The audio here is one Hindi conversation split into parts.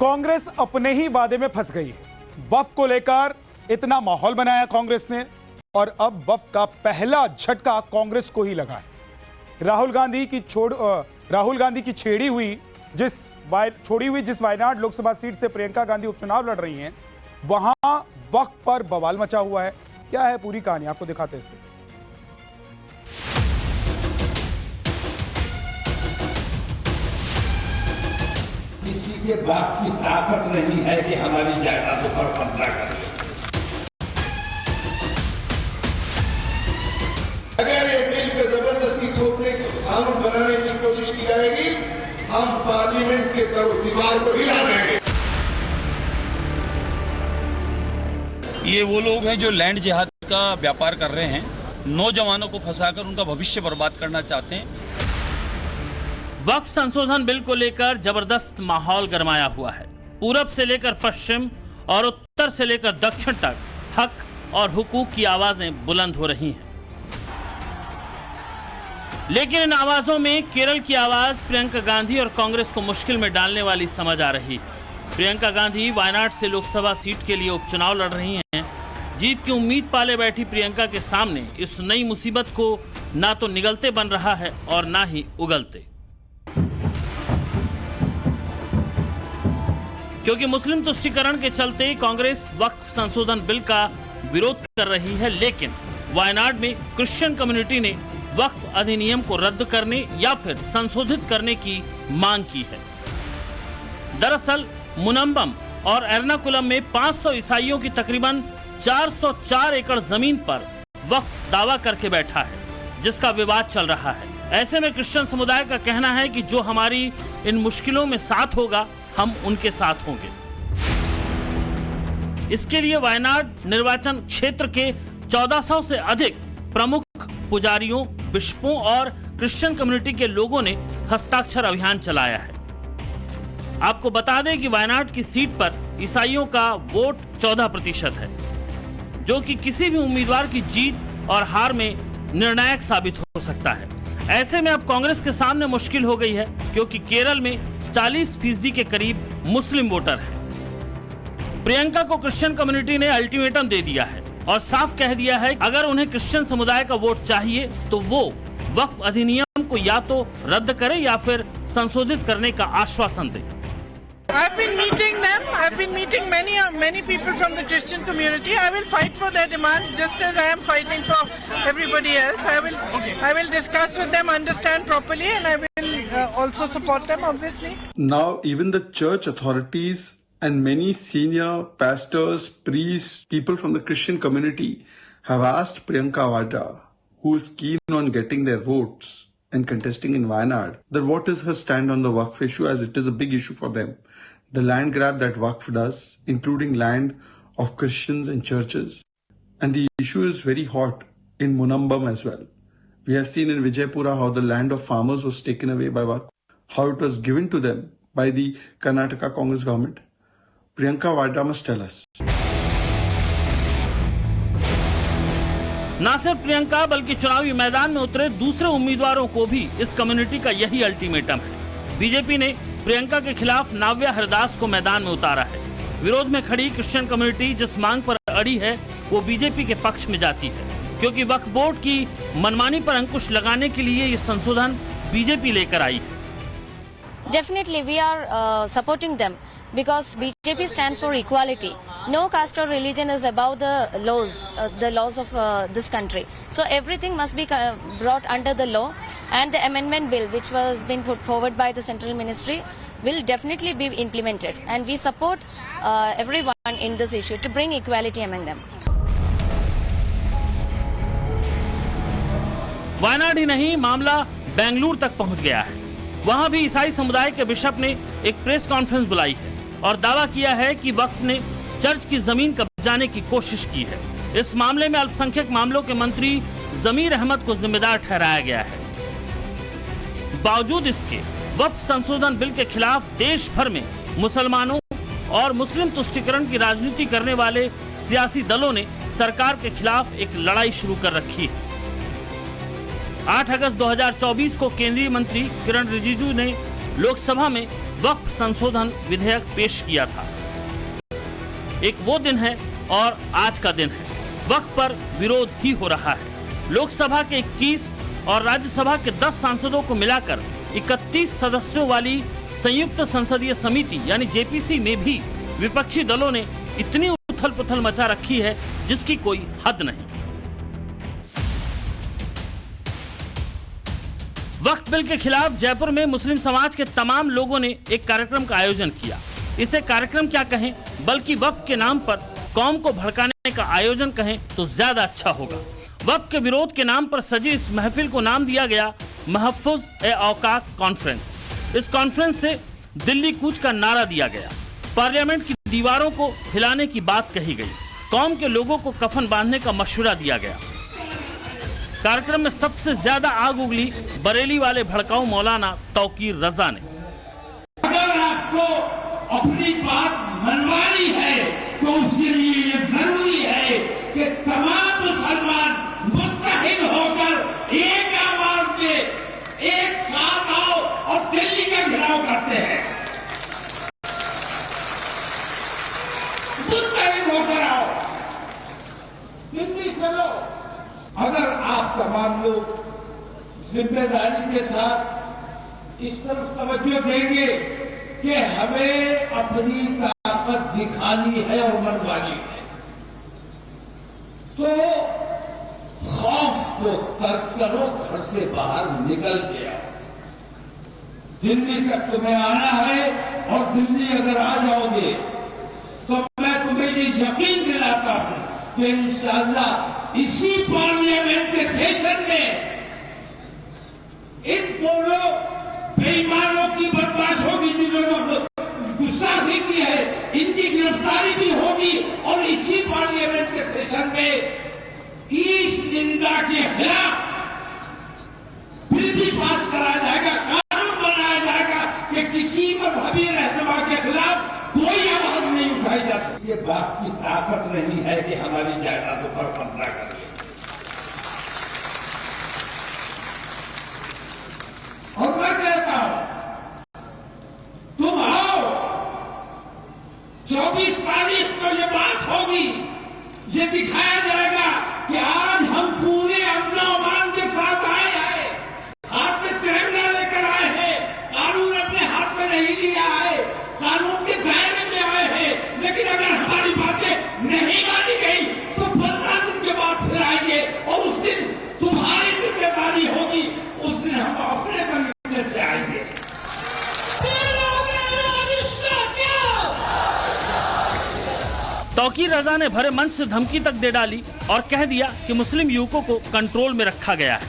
कांग्रेस अपने ही वादे में फंस गई है। वक्फ को लेकर इतना माहौल बनाया कांग्रेस ने और अब वक्फ का पहला झटका कांग्रेस को ही लगा है। राहुल गांधी की छोड़ी हुई जिस वायनाड लोकसभा सीट से प्रियंका गांधी उपचुनाव लड़ रही हैं, वहां वक्फ पर बवाल मचा हुआ है। क्या है पूरी कहानी, आपको दिखाते हैं। किसी के बाप की ताकत नहीं है कि हमारी जायदादों पर कब्जा कर ले। अगर ये बिल को जबरदस्ती थोपने की कानून बनाने की कोशिश की जाएगी, हम पार्लियामेंट के दीवार को हिला देंगे। ये वो लोग हैं जो लैंड जिहाद का व्यापार कर रहे हैं, नौजवानों को फंसाकर उनका भविष्य बर्बाद करना चाहते हैं। वक्फ संशोधन बिल को लेकर जबरदस्त माहौल गरमाया हुआ है। पूरब से लेकर पश्चिम और उत्तर से लेकर दक्षिण तक हक और हुकूक की आवाजें बुलंद हो रही हैं। लेकिन इन आवाजों में केरल की आवाज प्रियंका गांधी और कांग्रेस को मुश्किल में डालने वाली समझ आ रही है। प्रियंका गांधी वायनाड से लोकसभा सीट के लिए उपचुनाव लड़ रही हैं। जीत की उम्मीद पाले बैठी प्रियंका के सामने इस नई मुसीबत को ना तो निगलते बन रहा है और ना ही उगलते, क्योंकि मुस्लिम तुष्टीकरण के चलते कांग्रेस वक्फ संशोधन बिल का विरोध कर रही है। लेकिन वायनाड में क्रिश्चियन कम्युनिटी ने वक्फ अधिनियम को रद्द करने या फिर संशोधित करने की मांग की है। दरअसल मुनम्बम और एर्नाकुलम में 500 ईसाइयों की तकरीबन 404 एकड़ जमीन पर वक्फ दावा करके बैठा है, जिसका विवाद चल रहा है। ऐसे में क्रिश्चियन समुदाय का कहना है कि जो हमारी इन मुश्किलों में साथ होगा, हम उनके साथ होंगे। इसके लिए वायनाड निर्वाचन क्षेत्र के 1400 से अधिक प्रमुख पुजारियों, बिशपों और क्रिश्चियन कम्युनिटी के लोगों ने हस्ताक्षर अभियान चलाया है। आपको बता दें कि वायनाड की सीट पर ईसाइयों का वोट 14% है, जो कि किसी भी उम्मीदवार की जीत और हार में निर्णायक साबित हो सकता है। ऐसे में अब कांग्रेस के सामने मुश्किल हो गई है, क्योंकि केरल में 40% के करीब मुस्लिम वोटर हैं। प्रियंका को क्रिश्चियन कम्युनिटी ने अल्टीमेटम दे दिया है और साफ कह दिया है कि अगर उन्हें क्रिश्चियन समुदाय का वोट चाहिए तो वो वक्फ अधिनियम को या तो रद्द करे या फिर संशोधित करने का आश्वासन दे। I've been meeting them. I've been meeting many people from the Christian community. I will fight for their demands just as I am fighting for everybody else. I will discuss with them, understand properly, and I will also support them, obviously. Now, even the church authorities and many senior pastors, priests, people from the Christian community have asked Priyanka Vadra, who is keen on getting their votes and contesting in Wayanad, that what is her stand on the Waqf issue, as it is a big issue for them. The land grab that Waqf does, including land of Christians and churches. And the issue is very hot in Munambam as well. We have seen in Vijaypura how the land of farmers was taken away by Waqf, how it was given to them by the Karnataka Congress government. Priyanka Vadra must tell us. न सिर्फ प्रियंका बल्कि चुनावी मैदान में उतरे दूसरे उम्मीदवारों को भी इस कम्युनिटी का यही अल्टीमेटम है। बीजेपी ने प्रियंका के खिलाफ नाव्या हरदास को मैदान में उतारा है। विरोध में खड़ी क्रिश्चियन कम्युनिटी जिस मांग पर अड़ी है, वो बीजेपी के पक्ष में जाती है, क्योंकि वक्फ बोर्ड की मनमानी पर अंकुश लगाने के लिए ये संशोधन बीजेपी लेकर आई है। Definitely we are supporting them because BJP stands for equality. No caste or religion is above the laws of this country. So everything must be brought under the law, and the amendment bill which was been put forward by the central ministry will definitely be implemented, and we support everyone in this issue to bring equality among them. Wayanad ही नहीं, मामला बेंगलुरु तक पहुंच गया है। वहां भी ईसाई समुदाय के बिशप ने एक प्रेस कॉन्फ्रेंस बुलाई है और दावा किया है कि वक्फ ने चर्च की जमीन कब्जाने की कोशिश की है। इस मामले में अल्पसंख्यक मामलों के मंत्री जमीर अहमद को जिम्मेदार ठहराया गया है। बावजूद इसके वक्फ संशोधन बिल के खिलाफ देश भर में मुसलमानों और मुस्लिम तुष्टीकरण की राजनीति करने वाले सियासी दलों ने सरकार के खिलाफ एक लड़ाई शुरू कर रखी है। 8 अगस्त 2024 को केंद्रीय मंत्री किरण रिजिजू ने लोकसभा में वक्फ संशोधन विधेयक पेश किया था। एक वो दिन है और आज का दिन है। वक्फ पर विरोध ही हो रहा है। लोकसभा के 21 और राज्यसभा के 10 सांसदों को मिलाकर 31 सदस्यों वाली संयुक्त संसदीय समिति यानी जेपीसी में भी विपक्षी दलों ने इतनी उथल पुथल मचा रखी है जिसकी कोई हद नहीं। वक्फ बिल के खिलाफ जयपुर में मुस्लिम समाज के तमाम लोगों ने एक कार्यक्रम का आयोजन किया। इसे कार्यक्रम क्या कहें, बल्कि वक्फ के नाम पर कौम को भड़काने का आयोजन कहें तो ज्यादा अच्छा होगा। वक्फ के विरोध के नाम पर सजी इस महफिल को नाम दिया गया महफूज-ए-औकाफ कॉन्फ्रेंस। इस कॉन्फ्रेंस से दिल्ली कूच का नारा दिया गया। पार्लियामेंट की दीवारों को हिलाने की बात कही गई। कौम के लोगों को कफन बांधने का मशवरा दिया गया। कार्यक्रम में सबसे ज्यादा आग उगली बरेली वाले भड़काऊ मौलाना तौकीर रजा ने। अगर आपको अपनी बात मनवानी है तो उसके लिए ये जरूरी है कि तमाम मुसलमान मुत्तहिद होकर एक आवाज में एक साथ आओ और दिल्ली का घेराव करते हैं। मुत्तहिद होकर आओ, दिल्ली चलो। अगर आप तमाम लोग जिम्मेदारी के साथ इस तरफ तवज्जो देंगे कि हमें अपनी ताकत दिखानी है और मनवानी है, तो खौफ को तर्क करो, घर से बाहर निकल के आओ। दिल्ली तक तुम्हें आना है और दिल्ली अगर आ जाओगे तो मैं तुम्हें ये यकीन दिलाता हूं कि इंशाअल्लाह इसी पार्लियामेंट के सेशन में इन दोनों बेईमानों की बर्दाश्त होगी जिन्होंने गुस्ताखी की है, इनकी गिरफ्तारी भी होगी और इसी पार्लियामेंट के सेशन में इस निंदा के खिलाफ बिल भी पास कराया जाएगा, कानून बनाया जाएगा कि किसी मजहबी रहनुमा के खिलाफ कोई आवाज नहीं उठाई जा सकती। ये बाप की ताकत नहीं है कि हमारी जायदादों पर कब्जा कर ले। और मैं कहता हूं तुम आओ, 24 तारीख को ये बात होगी, ये दिखाया जाएगा कि आज हम पूरे अमन के साथ आए हैं, हाथ में तिरंगा लेकर आए हैं, कानून अपने हाथ में नहीं लिया है, कानून के दायरे में आए हैं। लेकिन अगर हमारी बातें नहीं मानी गई तो 15 दिन के बाद फिर आएंगे और उस दिन तुम्हारी जिम्मेदारी होगी, उस दिन हम अपने तरीके से आएंगे। तौकीर रजा ने भरे मंच से धमकी तक दे डाली और कह दिया कि मुस्लिम युवकों को कंट्रोल में रखा गया है।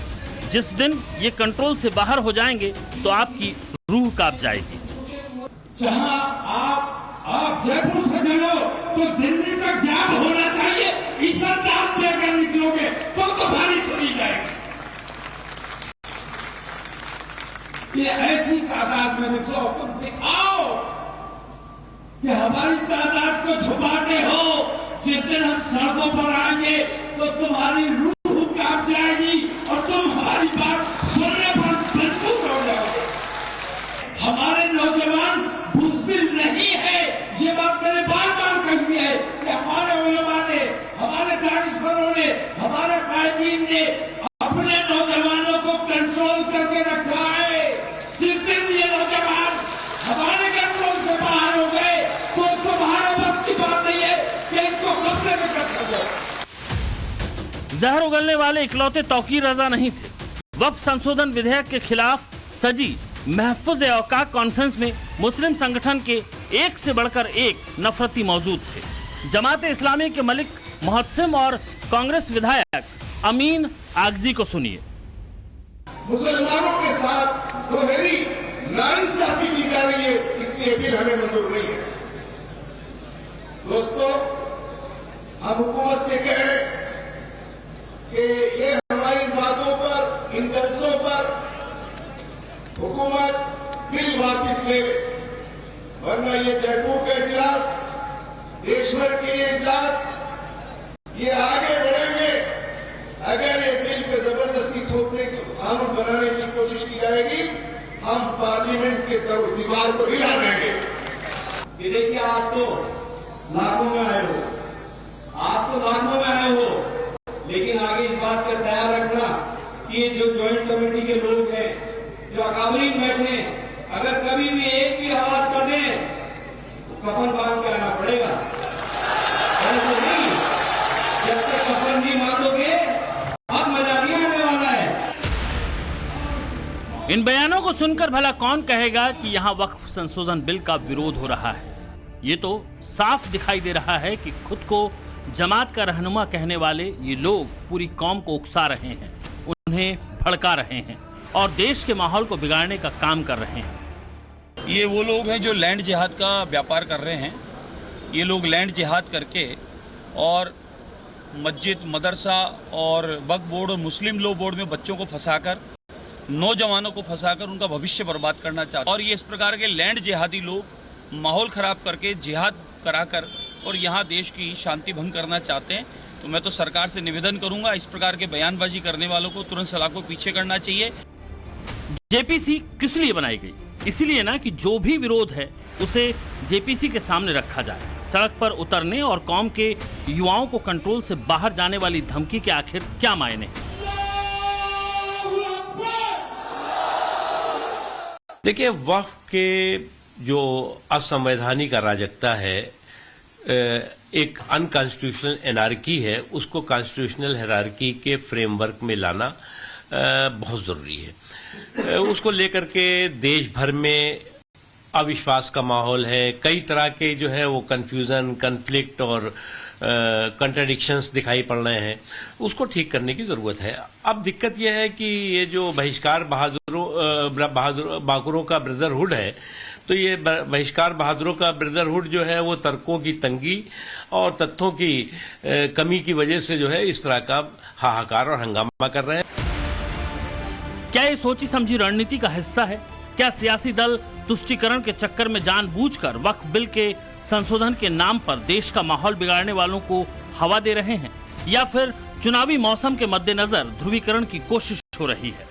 जिस दिन ये कंट्रोल से बाहर हो जाएंगे तो आपकी रूह कांप जाएगी। जहां आप जयपुर से चलो तो दिल्ली तक जाम होना चाहिए। इज्जतदार में अगर निकलोगे तो तुम्हारी सुनी जाएगी। ये ऐसी तादाद में निकलो, तुम दिखाओ कि हमारी तादाद को छुपाते हो। जिस दिन हम सड़कों पर आएंगे तो तुम्हारी रूह कांप जाएगी और तुम हमारी बात सुनने पर मजबूर हो जाओगे। हमारे नौजवान बुज़दिल नहीं है, ये बात मैंने बार बार कही है कि हमारे उलमा ने, हमारे दानिशवरों ने, हमारे कायदीन ने अपने नौजवानों को कंट्रोल करके रखा है। जिस दिन ये नौजवान हमारे कंट्रोल से बाहर हो गए तो तुम्हारे बस की बात नहीं है कि इनको कब्जे में कर सको। जहर उगलने वाले इकलौते तौकीर रजा नहीं थे। वक्फ संशोधन विधेयक के खिलाफ सजी महफूज-ए-औकाफ कॉन्फ्रेंस में मुस्लिम संगठन के एक से बढ़कर एक नफरती मौजूद थे। जमात इस्लामी के मलिक मोहतसिम और कांग्रेस विधायक अमीन आगजी को सुनिए। मुसलमानों के साथ दोहरी नाइंसाफी की जा रही है, इसलिए बिल हमें मंजूर नहीं है। दोस्तों, हम हुकूमत से कह रहे कि ये हमारी बातों पर, इन जलसों पर हुकूमत बिल वापिस ले, वरना ये जयपुर का इजलास, देश भर के ये इजलास, ये आगे बढ़ेंगे। अगर ये बिल पे जबरदस्ती थोपने की, कानून बनाने की कोशिश की जाएगी हम पार्लियामेंट के दीवार को हिला देंगे। ये देखिए, आज तो लाखों में आए हो, लेकिन आगे इस बात का ख्याल रखना कि ये जो ज्वाइंट कमेटी के लोग हैं, जो अकाबरीन बैठे हैं, अगर कभी भी एक भी आवाज कर दें तो कफन बांध के आना पड़ेगा। ऐसे नहीं, जब तक कफन नहीं बांधोगे अब मजा नहीं आने वाला है। इन बयानों को सुनकर भला कौन कहेगा कि यहाँ वक्फ संशोधन बिल का विरोध हो रहा है। ये तो साफ दिखाई दे रहा है कि खुद को जमात का रहनुमा कहने वाले ये लोग पूरी कौम को उकसा रहे हैं, उन्हें भड़का रहे हैं और देश के माहौल को बिगाड़ने का काम कर रहे हैं। ये वो लोग हैं जो लैंड जिहाद का व्यापार कर रहे हैं। ये लोग लैंड जिहाद करके और मस्जिद, मदरसा और वक्फ बोर्ड और मुस्लिम लॉ बोर्ड में बच्चों को फंसाकर, नौजवानों को फंसाकर उनका भविष्य बर्बाद करना चाहते हैं। और ये इस प्रकार के लैंड जिहादी लोग माहौल खराब करके जिहाद कराकर और यहाँ देश की शांति भंग करना चाहते हैं। तो मैं तो सरकार से निवेदन करूंगा, इस प्रकार के बयानबाजी करने वालों को तुरंत सलाखों पीछे करना चाहिए। जेपीसी किस लिए बनाई गई? इसीलिए ना कि जो भी विरोध है उसे जेपीसी के सामने रखा जाए। सड़क पर उतरने और कौम के युवाओं को कंट्रोल से बाहर जाने वाली धमकी के आखिर क्या मायने हैं? देखिए, वक्फ के जो असंवैधानिक अराजकता है, एक अनकॉन्स्टिट्यूशनल एनार्की है, उसको कॉन्स्टिट्यूशनल हायरार्की के फ्रेमवर्क में लाना बहुत जरूरी है। उसको लेकर के देश भर में अविश्वास का माहौल है, कई तरह के जो है वो कंफ्यूजन, कन्फ्लिक्ट और कंट्राडिक्शंस दिखाई पड़ रहे हैं। उसको ठीक करने की जरूरत है। अब दिक्कत यह है कि ये जो बहिष्कार बाकुरों का ब्रदरहुड है, तो ये बहिष्कार बहादुरों का ब्रदरहुड जो है वो तर्कों की तंगी और तथ्यों की कमी की वजह से जो है इस तरह का हाहाकार और हंगामा कर रहे हैं। क्या ये सोची समझी रणनीति का हिस्सा है? क्या सियासी दल तुष्टीकरण के चक्कर में जानबूझकर वक्फ बिल के संशोधन के नाम पर देश का माहौल बिगाड़ने वालों को हवा दे रहे हैं, या फिर चुनावी मौसम के मद्देनजर ध्रुवीकरण की कोशिश हो रही है?